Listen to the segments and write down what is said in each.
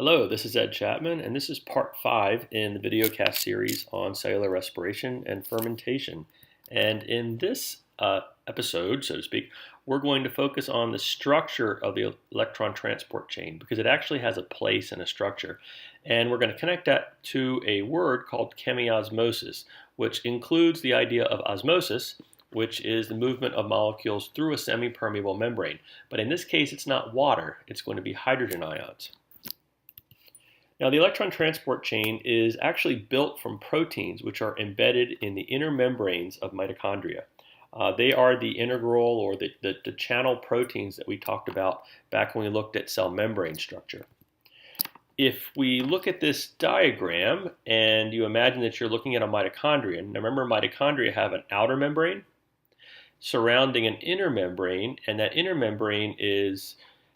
Hello, this is Ed Chapman, and this is part 5 in the videocast series on cellular respiration and fermentation. And in this episode, so to speak, we're going to focus on the structure of the electron transport chain because it actually has a place and a structure. And we're going to connect that to a word called chemiosmosis, which includes the idea of osmosis, which is the movement of molecules through a semi-permeable membrane. But in this case, it's not water, it's going to be hydrogen ions. Now, the electron transport chain is actually built from proteins which are embedded in the inner membranes of mitochondria. They are the integral or the channel proteins that we talked about back when we looked at cell membrane structure. If we look at this diagram and you imagine that you're looking at a mitochondria, now remember mitochondria have an outer membrane surrounding an inner membrane, and that inner membrane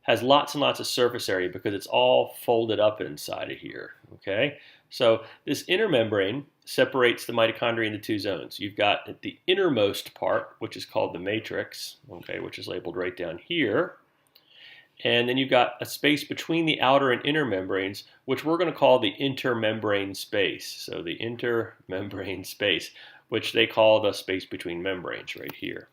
has lots and lots of surface area because it's all folded up inside of here, okay? So this inner membrane separates the mitochondria into two zones. You've got the innermost part, which is called the matrix, okay, which is labeled right down here. And then you've got a space between the outer and inner membranes, which we're going to call the intermembrane space. So the intermembrane space, which they call the space between membranes right here.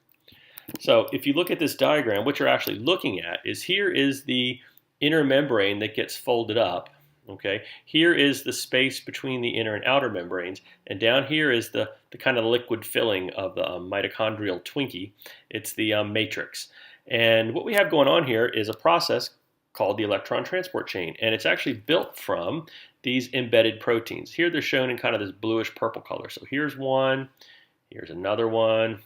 So if you look at this diagram, what you're actually looking at is here is the inner membrane that gets folded up. Okay, here is the space between the inner and outer membranes, and down here is the kind of liquid filling of the mitochondrial Twinkie. It's the matrix. And what we have going on here is a process called the electron transport chain, and it's actually built from these embedded proteins. Here they're shown in kind of this bluish purple color. So here's one, here's another one,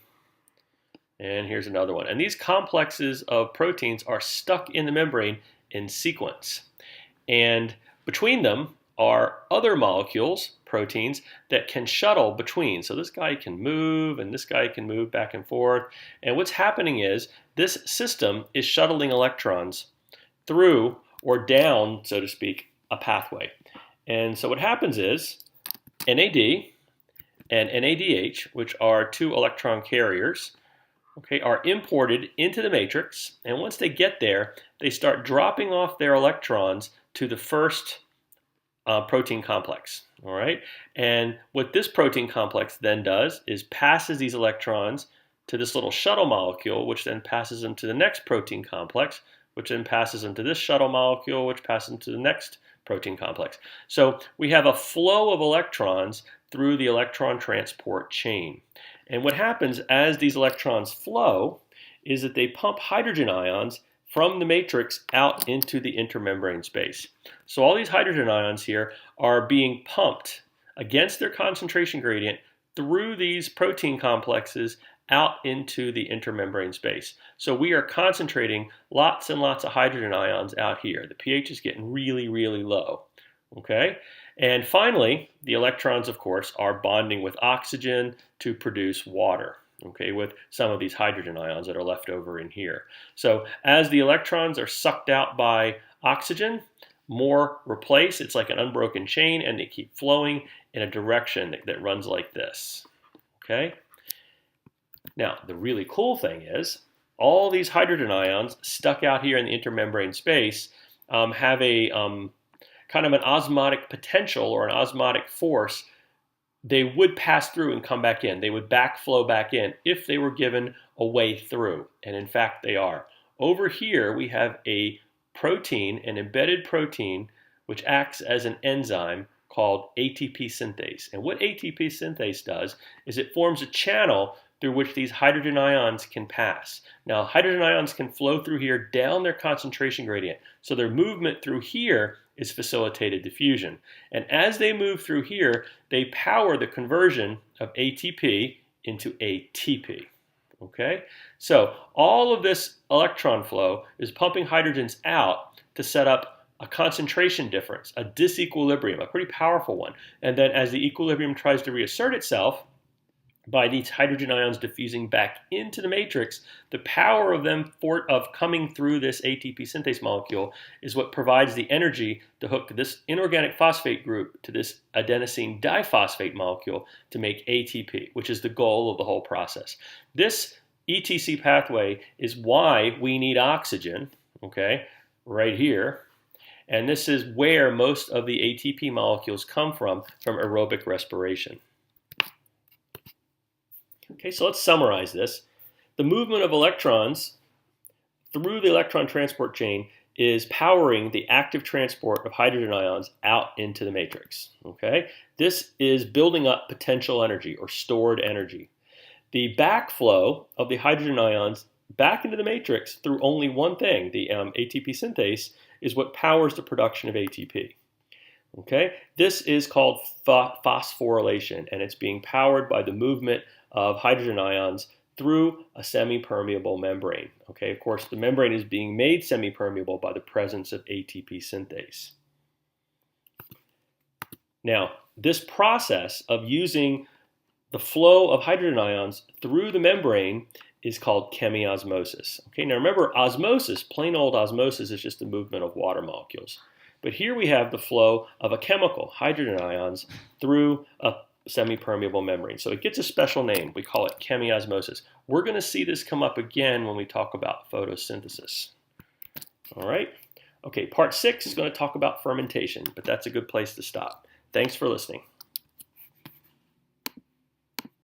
and here's another one. And these complexes of proteins are stuck in the membrane in sequence. And between them are other molecules, proteins, that can shuttle between. So this guy can move, and this guy can move back and forth. And what's happening is this system is shuttling electrons through or down, so to speak, a pathway. And so what happens is NAD and NADH, which are two electron carriers, okay, are imported into the matrix, and once they get there, they start dropping off their electrons to the first protein complex, all right? And what this protein complex then does is passes these electrons to this little shuttle molecule, which then passes them to the next protein complex, which then passes them to this shuttle molecule, which passes them to the next protein complex. So we have a flow of electrons through the electron transport chain. And what happens as these electrons flow is that they pump hydrogen ions from the matrix out into the intermembrane space. So all these hydrogen ions here are being pumped against their concentration gradient through these protein complexes out into the intermembrane space. So we are concentrating lots and lots of hydrogen ions out here. The pH is getting really, really low, okay? And finally, the electrons, of course, are bonding with oxygen to produce water, okay, with some of these hydrogen ions that are left over in here. So as the electrons are sucked out by oxygen, more replace. It's like an unbroken chain, and they keep flowing in a direction that runs like this, okay? Now, the really cool thing is all these hydrogen ions stuck out here in the intermembrane space have a kind of an osmotic potential or an osmotic force. They would pass through and come back in. They would backflow back in if they were given a way through, and in fact they are. Over here we have a protein, an embedded protein, which acts as an enzyme called ATP synthase. And what ATP synthase does is it forms a channel through which these hydrogen ions can pass. Now, hydrogen ions can flow through here down their concentration gradient, so their movement through here is facilitated diffusion. And as they move through here, they power the conversion of ATP into ATP. Okay? So all of this electron flow is pumping hydrogens out to set up a concentration difference, a disequilibrium, a pretty powerful one. And then as the equilibrium tries to reassert itself, by these hydrogen ions diffusing back into the matrix, the power of them of coming through this ATP synthase molecule is what provides the energy to hook this inorganic phosphate group to this adenosine diphosphate molecule to make ATP, which is the goal of the whole process. This ETC pathway is why we need oxygen, okay, right here. And this is where most of the ATP molecules come from aerobic respiration. Okay, so let's summarize this. The movement of electrons through the electron transport chain is powering the active transport of hydrogen ions out into the matrix. Okay? This is building up potential energy or stored energy. The backflow of the hydrogen ions back into the matrix through only one thing, the ATP synthase, is what powers the production of ATP. Okay? This is called phosphorylation, and it's being powered by the movement of hydrogen ions through a semi-permeable membrane. Okay, of course, the membrane is being made semi-permeable by the presence of ATP synthase. Now, this process of using the flow of hydrogen ions through the membrane is called chemiosmosis. Okay, now remember, osmosis, plain old osmosis, is just the movement of water molecules. But here we have the flow of a chemical, hydrogen ions, through a semi-permeable membrane. So it gets a special name. We call it chemiosmosis. We're going to see this come up again when we talk about photosynthesis. All right? Okay, part 6 is going to talk about fermentation, but that's a good place to stop. Thanks for listening.